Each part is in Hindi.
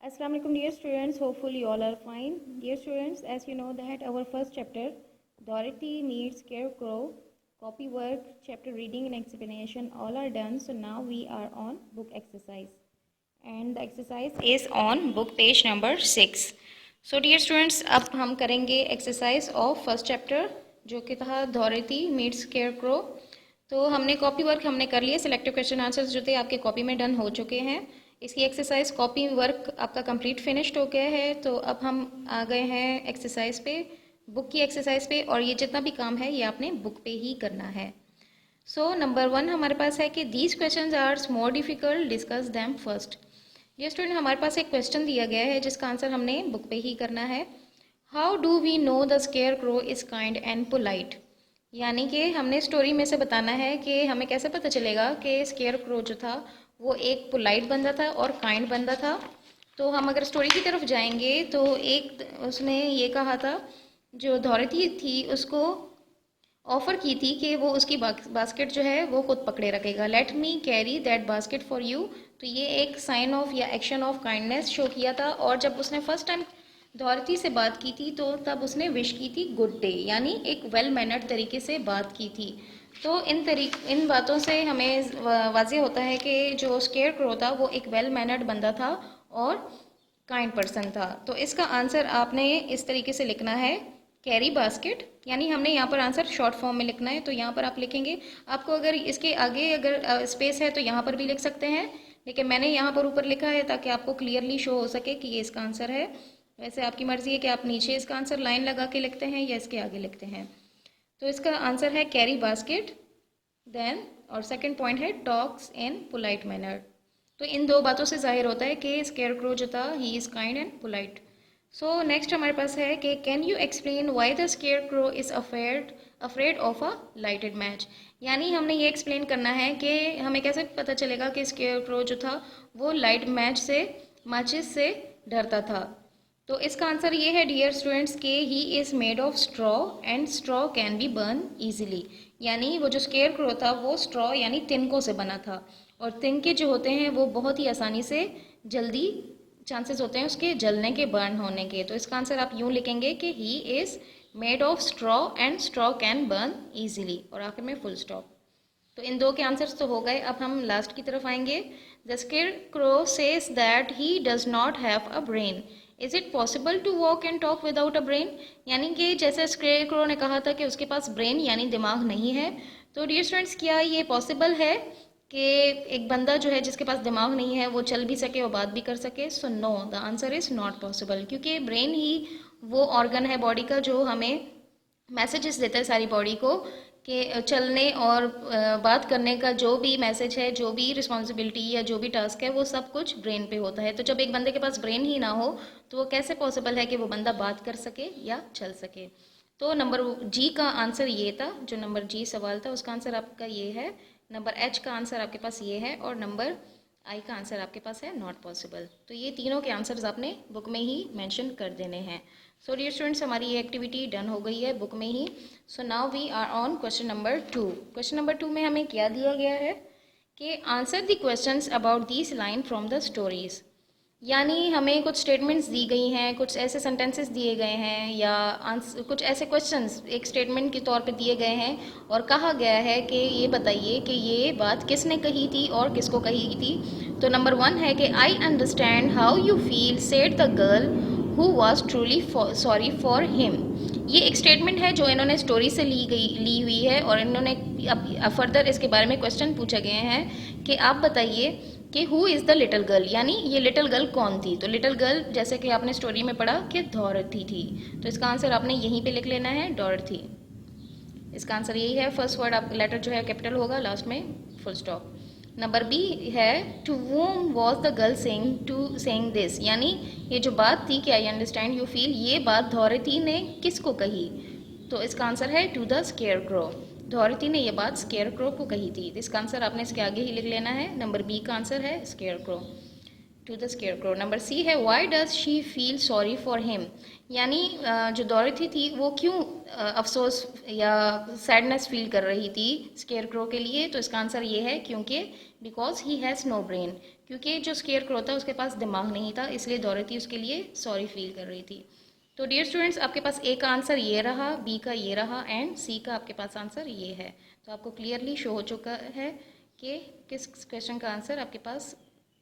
Assalamu alaikum dear students, hopefully you all are fine. Dear students, as you know that our first chapter, Dorothy meets Scarecrow, copy work, chapter reading and explanation all are done. So now we are on book exercise. And the exercise is on book page number 6. So dear students, अब हम करेंगे exercise of first chapter जो कि था Dorothy meets Scarecrow. तो हमने कॉपी वर्क हमने कर लिया, सिलेक्टिव क्वेश्चन आंसर्स जो थे आपके कॉपी में डन हो चुके हैं। इसकी एक्सरसाइज कॉपी वर्क आपका कंप्लीट फिनिश्ड हो गया है। तो अब हम आ गए हैं एक्सरसाइज पे, बुक की एक्सरसाइज पे, और ये जितना भी काम है ये आपने बुक पे ही करना है। सो नंबर 1 हमारे पास है कि these questions are more difficult, discuss them first. ये स्टूडेंट हमारे पास एक क्वेश्चन दिया गया है जिसका आंसर हमने बुक पे ही करना है। How do we know the scarecrow is kind and polite, यानी कि हमने स्टोरी में से बताना है कि हमें कैसे पता चलेगा कि स्केयर क्रो जो था वो एक पोलाइट बंदा था और काइंड बंदा था। तो हम अगर स्टोरी की तरफ जाएंगे तो एक उसने ये कहा था, जो डोरेथी थी उसको ऑफ़र की थी कि वो उसकी बास्केट जो है वो खुद पकड़े रखेगा। Let me carry that basket for you. तो ये एक साइन ऑफ या एक्शन ऑफ काइंडनेस शो किया था। और जब उसने फर्स्ट टाइम डोरेथी से बात की थी तो तब उसने विश की थी गुड डे, यानी एक वेल मैनर्ड तरीके से बात की थी। तो इन बातों से हमें वाज़ेह होता है कि जो स्केयर क्रो था वो एक वेल मैनर्ड बंदा था और काइंड पर्सन था। तो इसका आंसर आपने इस तरीके से लिखना है, कैरी बास्केट, यानी हमने यहाँ पर आंसर शॉर्ट फॉर्म में लिखना है। तो यहाँ पर आप लिखेंगे, आपको अगर इसके आगे अगर स्पेस है तो यहाँ पर भी लिख सकते हैं, लेकिन मैंने यहाँ पर ऊपर लिखा है ताकि आपको क्लियरली शो हो सके कि ये इसका आंसर है। वैसे आपकी मर्ज़ी है कि आप नीचे इसका आंसर लाइन लगा के लिखते हैं या इसके आगे लिखते हैं। तो इसका आंसर है कैरी बास्केट। देन और सेकंड पॉइंट है टॉक्स इन पोलाइट मैनर। तो इन दो बातों से जाहिर होता है कि स्केयर क्रो जो था he is kind and polite. So next हमारे पास है कि can you explain why the scarecrow is afraid of a lighted match, यानी हमने ये एक्सप्लेन करना है कि हमें कैसे पता चलेगा कि स्केयर क्रो जो था वो लाइट माचिस से डरता था। तो इसका आंसर ये है डियर स्टूडेंट्स कि he is made of straw and straw can be burn easily, यानी वो जो स्केयर क्रो था वो स्ट्रॉ यानी तिनकों से बना था, और तिनके जो होते हैं वो बहुत ही आसानी से जल्दी चांसेस होते हैं उसके जलने के, बर्न होने के। तो इसका आंसर आप यूँ लिखेंगे कि he is made of straw and straw can burn easily, और आखिर में फुल स्टॉप। तो इन दो के आंसर्स तो हो गए। अब हम लास्ट की तरफ आएंगे। The scarecrow says that he does not have a brain, is it possible to walk and talk without a brain, यानी कि जैसे स्केयर क्रो ने कहा था कि उसके पास ब्रेन यानी दिमाग नहीं है। तो डियर स्टूडेंट्स, क्या ये पॉसिबल है कि एक बंदा जो है जिसके पास दिमाग नहीं है वो चल भी सके और बात भी कर सके? So no, the answer is not possible, क्योंकि ब्रेन ही वो ऑर्गन है बॉडी का जो हमें मैसेजेस देता है सारी बॉडी को कि चलने और बात करने का जो भी मैसेज है, जो भी रिस्पॉन्सिबिलिटी या जो भी टास्क है, वो सब कुछ ब्रेन पे होता है। तो जब एक बंदे के पास ब्रेन ही ना हो तो वो कैसे पॉसिबल है कि वो बंदा बात कर सके या चल सके? तो नंबर जी का आंसर ये था, जो नंबर जी सवाल था उसका आंसर आपका ये है। नंबर एच का आंसर आपके पास ये है, और नंबर आई का आंसर आपके पास है नॉट पॉसिबल। तो ये तीनों के आंसर्स आपने बुक में ही मेंशन कर देने हैं। सो डियर स्टूडेंट्स, हमारी ये एक्टिविटी डन हो गई है बुक में ही। So now we are on question number 2। Question number 2 में हमें क्या दिया गया है कि answer the questions about these line from the stories, यानी हमें कुछ स्टेटमेंट्स दी गई हैं, कुछ ऐसे सेंटेंसेस दिए गए हैं या कुछ ऐसे क्वेश्चंस एक स्टेटमेंट के तौर पे दिए गए हैं, और कहा गया है कि ये बताइए कि ये बात किसने कही थी और किसको कही थी। तो नंबर 1 है कि I understand how you feel said the girl who was truly sorry for him. ये एक स्टेटमेंट है जो इन्होंने स्टोरी से ली हुई है, और इन्होंने अब फर्दर इसके बारे में क्वेश्चन पूछे गए हैं कि आप बताइए कि who is the little girl, यानी ये लिटिल गर्ल कौन थी। तो लिटिल गर्ल जैसे कि आपने स्टोरी में पढ़ा कि डोरथी थी, तो इसका आंसर आपने यहीं पे लिख लेना है, डोरथी। इसका आंसर यही है, फर्स्ट वर्ड आप लेटर जो है कैपिटल होगा, लास्ट में फुल स्टॉप। नंबर बी है to whom was the girl saying this, यानी ये जो बात थी कि आई अंडरस्टैंड यू फील, ये बात डोरथी ने किसको कही? तो इसका आंसर है to the scarecrow. Dorothy ने ये बात स्केयर क्रो को कही थी। तो इसका आंसर आपने इसके आगे ही लिख लेना है, नंबर बी का आंसर है scarecrow. To the scarecrow. Number C है why does she feel sorry for him, यानी जो डोरेथी थी वो क्यों अफसोस या सैडनेस फील कर रही थी स्केयरक्रो के लिए। तो इसका आंसर ये है क्योंकि because he has no brain, क्योंकि जो स्केयरक्रो था उसके पास दिमाग नहीं था, इसलिए डोरेथी उसके लिए सॉरी फील कर रही थी। तो डियर स्टूडेंट्स, आपके पास ए का आंसर ये रहा, बी का ये रहा एंड सी का आपके पास आंसर ये है। तो आपको क्लियरली शो हो चुका है कि किस क्वेश्चन का आंसर आपके पास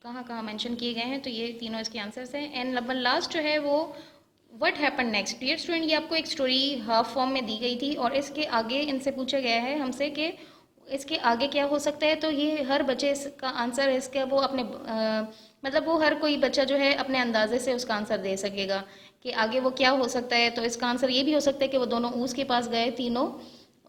कहाँ कहाँ मेंशन किए गए हैं। तो ये तीनों इसके आंसर्स हैं। एंड नंबर लास्ट जो है वो what happen next. Dear student, ये आपको एक स्टोरी हाफ फॉर्म में दी गई थी और इसके आगे इनसे पूछा गया है हमसे कि इसके आगे क्या हो सकता है। तो ये हर बच्चे इसका आंसर इसका वो अपने मतलब वो हर कोई बच्चा जो है अपने अंदाजे से उसका आंसर दे सकेगा कि आगे वो क्या हो सकता है। तो इसका आंसर ये भी हो सकता है कि वो दोनों ऊस के पास गए तीनों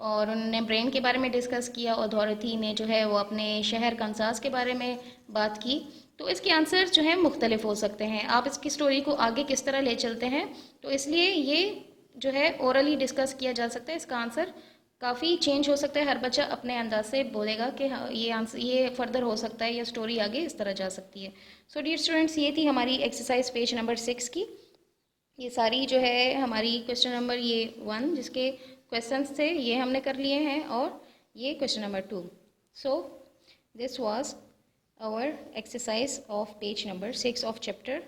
और उन्होंने ब्रेन के बारे में डिस्कस किया और डोरेथी ने जो है वो अपने शहर कंसास के बारे में बात की। तो इसके आंसर जो है मुख्तलिफ हो सकते हैं। आप इसकी स्टोरी को आगे किस तरह ले चलते हैं, तो इसलिए ये जो है ओरली डिस्कस किया जा सकता है। इसका आंसर काफ़ी चेंज हो सकता है, हर बच्चा अपने अंदाज से बोलेगा कि हाँ ये आंसर ये फर्दर हो सकता है या स्टोरी आगे इस तरह जा सकती है। सो डियर स्टूडेंट्स, ये थी हमारी एक्सरसाइज पेज नंबर 6 की। ये सारी जो है हमारी क्वेश्चन नंबर ये 1 जिसके क्वेश्चंस थे ये हमने कर लिए हैं और ये question number 2। So this was our exercise of page number 6 of chapter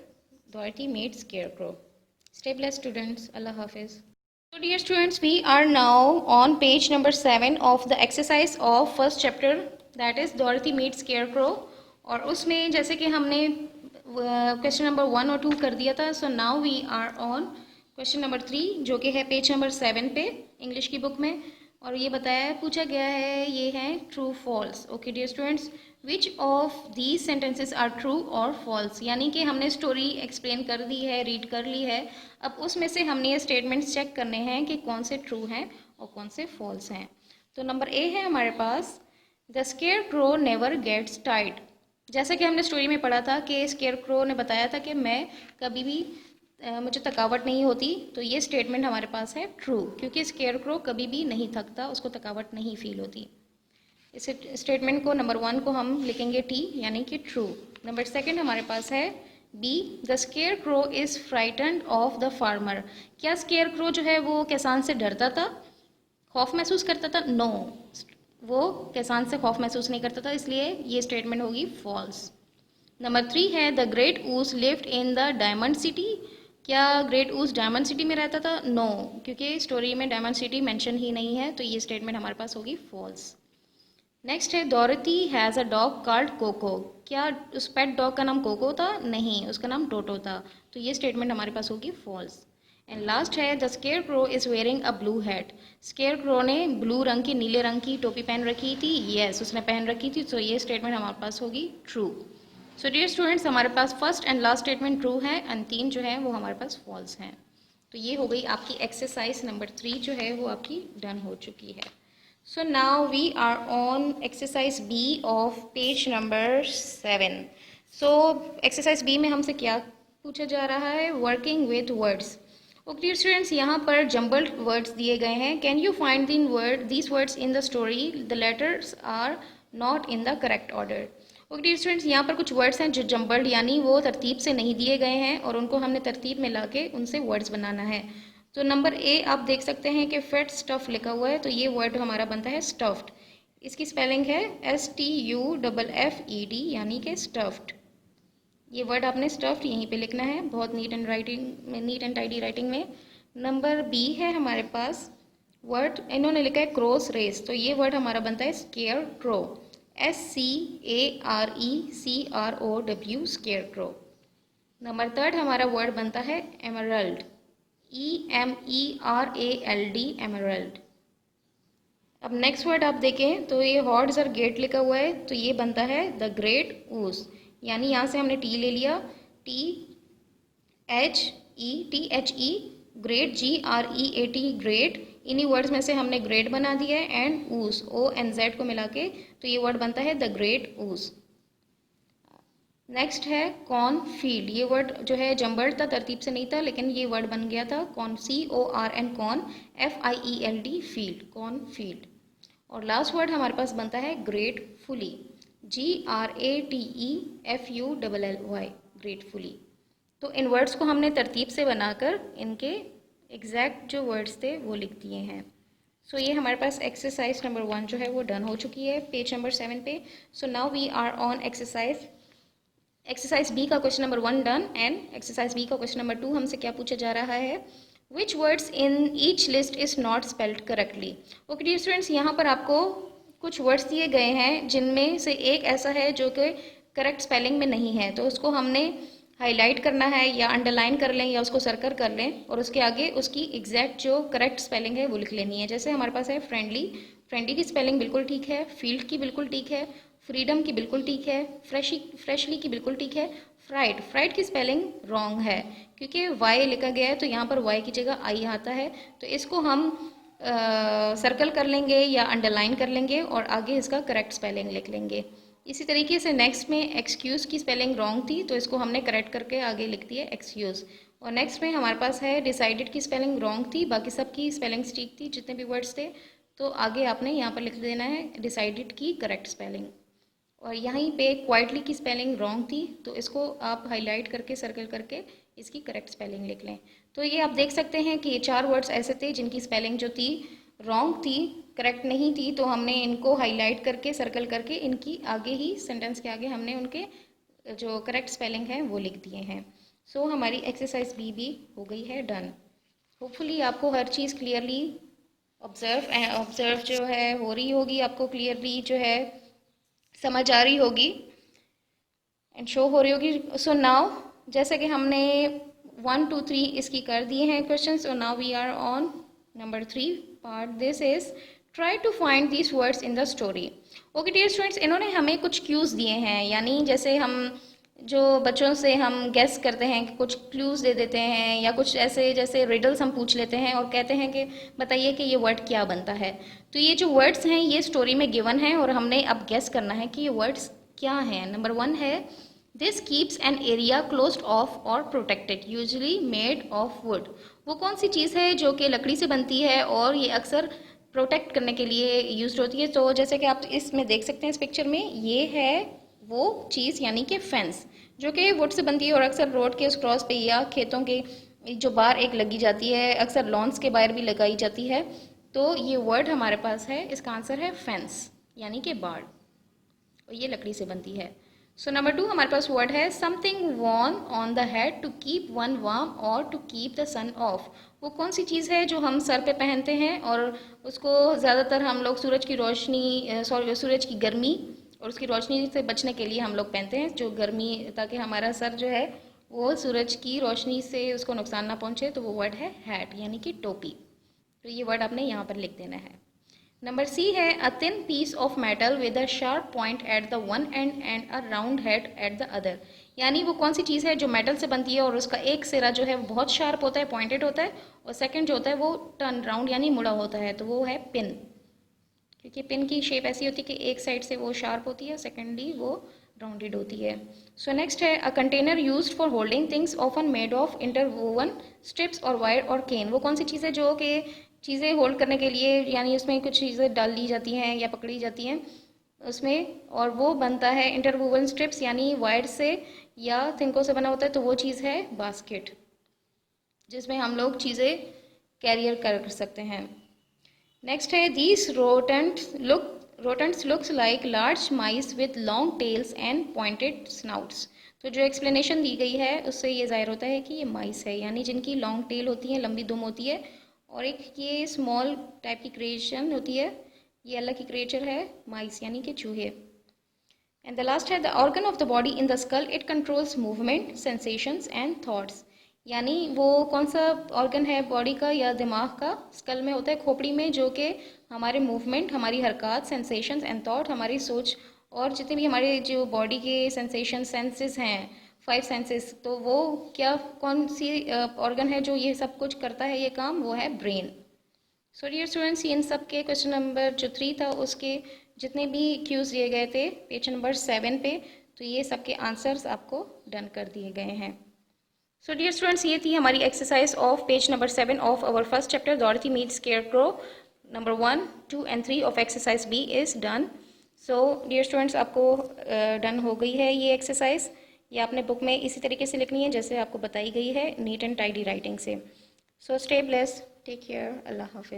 Dorothy Meets Scarecrow. Stay blessed students. Allah Hafiz. So dear students, we are now on page number 7 of the exercise of first chapter, that is Dorothy Meets Scarecrow. और उसमें जैसे कि हमने क्वेश्चन नंबर 1 और 2 कर दिया था, so now we are on question number 3 जो कि है पेज नंबर 7 पे इंग्लिश की बुक में। और ये बताया पूछा गया है ये है true false. Okay dear students, which of these sentences are true और फॉल्स, यानी कि हमने स्टोरी एक्सप्लेन कर दी है, रीड कर ली है। अब उसमें से हमने ये स्टेटमेंट्स चेक करने हैं कि कौन से ट्रू हैं और कौन से फॉल्स हैं। तो नंबर ए है हमारे पास, the scarecrow never gets tired. जैसा कि हमने स्टोरी में पढ़ा था कि स्केयरक्रो ने बताया था कि मैं कभी भी मुझे थकावट नहीं होती। तो ये स्टेटमेंट हमारे पास है ट्रू, क्योंकि स्केयरक्रो कभी भी नहीं थकता, उसको थकावट नहीं फील होती। इस स्टेटमेंट को नंबर 1 को हम लिखेंगे टी, यानी कि ट्रू। नंबर 2 हमारे पास है B, the scarecrow is frightened of the farmer. क्या स्केयरक्रो जो है वो किसान से डरता था, खौफ महसूस करता था? नो, वो किसान से खौफ महसूस नहीं करता था, इसलिए ये स्टेटमेंट होगी फॉल्स। नंबर 3 है द ग्रेट ऊस lived in the diamond city. क्या ग्रेट ऊस डायमंड सिटी में रहता था? नो, क्योंकि स्टोरी में डायमंड सिटी मेंशन ही नहीं है, तो ये स्टेटमेंट हमारे पास होगी फॉल्स। नेक्स्ट है Dorothy has a dog called Koko. क्या उस पेट डॉग का नाम कोको था? नहीं, उसका नाम टोटो था, तो ये स्टेटमेंट हमारे पास होगी फॉल्स। एंड लास्ट है the scarecrow is wearing a blue hat. Scarecrow ने ब्लू रंग की, नीले रंग की टोपी पहन रखी थी। यस, उसने पहन रखी थी, तो ये स्टेटमेंट हमारे पास होगी ट्रू। सो डियर स्टूडेंट्स, हमारे पास first and last statement true है एंड 3 जो है वो हमारे पास फॉल्स हैं। तो ये हो गई आपकी एक्सरसाइज नंबर 3 जो है वो आपकी डन हो चुकी है। So now we are on exercise B of page number 7. So exercise B में हमसे क्या पूछा जा रहा है? Working with words. Okay dear students, यहाँ पर jumbled words दिए गए हैं. Can you find these words in the story? The letters are not in the correct order. Okay dear students, यहाँ पर कुछ words हैं जो jumbled यानी वो तरतीब से नहीं दिए गए हैं और उनको हमने तरतीब में ला के उनसे words बनाना है। तो नंबर ए आप देख सकते हैं कि फेट स्टफ लिखा हुआ है, तो ये वर्ड हमारा बनता है स्टफ्ड। इसकी स्पेलिंग है STUFFED यानी कि स्टफ्ड। ये वर्ड आपने स्टफ्ड यहीं पे लिखना है, बहुत नीट एंड टाइडी राइटिंग में। नंबर बी है हमारे पास वर्ड, इन्होंने लिखा है क्रॉस रेस, तो ये वर्ड हमारा बनता है square crow, SCARECROW square crow. Number 3 हमारा वर्ड बनता है एमरल्ड, EMERALD एमरल्ड। अब नेक्स्ट वर्ड आप देखें तो ये हॉर्ड्स और गेट लिखा हुआ है, तो ये बनता है द ग्रेट ऊस, यानी यहाँ से हमने टी ले लिया, THE ग्रेट GREAT ग्रेट। इन्हीं वर्ड्स में से हमने ग्रेट बना दिया है एंड ऊस ONZ को मिला के, तो ये वर्ड बनता है द ग्रेट ऊस। नेक्स्ट है कॉर्न फील्ड। ये वर्ड जो है जम्बर्ड था, तरतीब से नहीं था, लेकिन ये वर्ड बन गया था corn, CORN corn, FIELD field, corn field. और लास्ट वर्ड हमारे पास बनता है ग्रेटफुली, GRATEFULLY। ग्रेटफुली। तो इन वर्ड्स को हमने तरतीब से बनाकर इनके एग्जैक्ट जो वर्ड्स थे वो लिख दिए हैं। सो ये हमारे पास एक्सरसाइज नंबर 1 जो है वो डन हो चुकी है पेज नंबर 7 पे। So now we are on exercise B का question number 1 done. And exercise B का क्वेश्चन नंबर 2 हमसे क्या पूछा जा रहा है, which words in each list is not spelled correctly. Okay dear students, यहाँ पर आपको कुछ वर्ड्स दिए गए हैं जिनमें से एक ऐसा है जो कि करेक्ट स्पेलिंग में नहीं है, तो उसको हमने हाईलाइट करना है या अंडरलाइन कर लें या उसको सर्कल कर लें और उसके आगे उसकी एग्जैक्ट जो करेक्ट स्पेलिंग है वो लिख लेनी है। जैसे हमारे पास है फ्रेंडली, फ्रेंडली की स्पेलिंग बिल्कुल ठीक है, फील्ड की बिल्कुल ठीक है, फ्रीडम की बिल्कुल ठीक है, फ्रेशली की बिल्कुल ठीक है, फ्राइड, फ्राइड की स्पेलिंग रॉन्ग है क्योंकि वाई लिखा गया है तो यहाँ पर वाई की जगह आई आता है, तो इसको हम सर्कल कर लेंगे या अंडरलाइन कर लेंगे और आगे इसका करेक्ट स्पेलिंग लिख लेंगे। इसी तरीके से नेक्स्ट में एक्सक्यूज़ की स्पेलिंग रॉन्ग थी तो इसको हमने करेक्ट करके आगे लिख दिया एक्सक्यूज़। और नेक्स्ट में हमारे पास है डिसाइडेड की स्पेलिंग रॉन्ग थी, बाकी सब की स्पेलिंग्स ठीक थी जितने भी वर्ड्स थे, तो आगे आपने यहाँ पर लिख देना है डिसाइडेड की करेक्ट स्पेलिंग। और यहीं पे क्वाइटली की स्पेलिंग रॉन्ग थी तो इसको आप हाईलाइट करके सर्कल करके इसकी करेक्ट स्पेलिंग लिख लें। तो ये आप देख सकते हैं कि ये 4 वर्ड्स ऐसे थे जिनकी स्पेलिंग जो थी रॉन्ग थी, करेक्ट नहीं थी, तो हमने इनको हाईलाइट करके सर्कल करके इनकी आगे ही सेंटेंस के आगे हमने उनके जो करेक्ट स्पेलिंग है वो लिख दिए हैं। सो हमारी एक्सरसाइज बी भी हो गई है डन। होपफुली आपको हर चीज़ क्लियरली ऑब्जर्व जो है हो रही होगी, आपको क्लियरली जो है समझ आ रही होगी एंड शो हो रही होगी। सो नाउ जैसे कि हमने 1 2 3 इसकी कर दिए हैं question, so now we are on number 3 part. This is try to find these words in the story. Okay dear students, इन्होंने हमें कुछ क्यूज़ दिए हैं, यानी जैसे हम जो बच्चों से हम गेस करते हैं कि कुछ क्लूज़ दे देते हैं या कुछ ऐसे जैसे रिडल्स हम पूछ लेते हैं और कहते हैं कि बताइए कि ये वर्ड क्या बनता है। तो ये जो वर्ड्स हैं ये स्टोरी में गिवन है और हमने अब गेस करना है कि ये वर्ड्स क्या हैं। नंबर 1 है this keeps an area closed off और protected usually made of wood. वो कौन सी चीज़ है जो कि लकड़ी से बनती है और ये अक्सर प्रोटेक्ट करने के लिए यूज होती है। तो जैसे कि आप इसमें देख सकते हैं इस पिक्चर में, ये है वो चीज़ यानी कि फेंस जो कि वुड से बनती है और अक्सर रोड के उस क्रॉस पे या खेतों के जो बाहर एक लगी जाती है, अक्सर लॉन्स के बाहर भी लगाई जाती है। तो ये वर्ड हमारे पास है, इसका आंसर है फेंस यानी कि बाड़, और ये लकड़ी से बनती है। सो नंबर 2 हमारे पास वर्ड है something worn on the head to keep one warm और to keep the sun off. वो कौन सी चीज़ है जो हम सर पे पहनते हैं और उसको ज़्यादातर हम लोग सूरज की रोशनी सूरज की गर्मी और उसकी रोशनी से बचने के लिए हम लोग पहनते हैं, जो गर्मी, ताकि हमारा सर जो है वो सूरज की रोशनी से उसको नुकसान ना पहुँचे। तो वो वर्ड है हैट यानी कि टोपी। तो ये वर्ड आपने यहाँ पर लिख देना है। नंबर सी है a thin piece of metal with a sharp point at the one end a round head at the other. यानी वो कौन सी चीज़ है जो मेटल से बनती है और उसका एक सिरा जो है वो बहुत शार्प होता है, पॉइंटेड होता है, और सेकंड जो होता है वो टर्न राउंड यानी मुड़ा होता है, तो वो है पिन, क्योंकि पिन की शेप ऐसी होती है कि एक साइड से वो शार्प होती है, सेकेंडली वो राउंडेड होती है। सो नेक्स्ट है a container used for holding things often made of interwoven strips और वायर और केन। वो कौन सी चीज़ है जो कि चीज़ें होल्ड करने के लिए, यानी उसमें कुछ चीज़ें डाल ली जाती हैं या पकड़ी जाती हैं उसमें, और वो बनता है इंटरवोवन स्ट्रिप्स यानी वायर से या थिंकों से बना होता है, तो वो चीज़ है बास्केट, जिसमें हम लोग चीज़ें कैरियर कर सकते हैं। नेक्स्ट है these rodents looks like large mice with long tails and pointed snouts। तो जो एक्सप्लेनेशन दी गई है उससे ये जाहिर होता है कि ये माइस है, यानी जिनकी लॉन्ग टेल होती है, लंबी दुम होती है, और एक ये स्मॉल टाइप की क्रिएशन होती है, ये अल्लाह की क्रिएचर है माइस यानी कि चूहे। एंड द लास्ट है the organ of the body in the skull it controls movement sensations and thoughts. यानी वो कौन सा ऑर्गन है बॉडी का या दिमाग का, स्कल में होता है, खोपड़ी में, जो कि हमारे मूवमेंट, हमारी हरकत, सेंसेशंस एंड थॉट, हमारी सोच और जितने भी हमारे जो बॉडी के सेंसेशन सेंसेस हैं, 5 सेंसेस, तो वो क्या कौन सी ऑर्गन है जो ये सब कुछ करता है, ये काम, वो है ब्रेन। सो डियर स्टूडेंट्स, इन सब के क्वेश्चन नंबर जो 3 था उसके जितने भी क्यूज दिए गए थे पेज नंबर 7 पे, तो ये सब के आंसर्स आपको डन कर दिए गए हैं। सो डियर स्टूडेंट्स, ये थी हमारी exercise of page number 7 of our first chapter Dorothy meets scarecrow. Number 1, 2 and 3 of exercise B is done. So dear students, आपको डन हो गई है ये एक्सरसाइज। ये आपने बुक में इसी तरीके से लिखनी है जैसे आपको बताई गई है, नीट एंड टाइडी राइटिंग से। So stay blessed, take care, अल्लाह हाफिज़।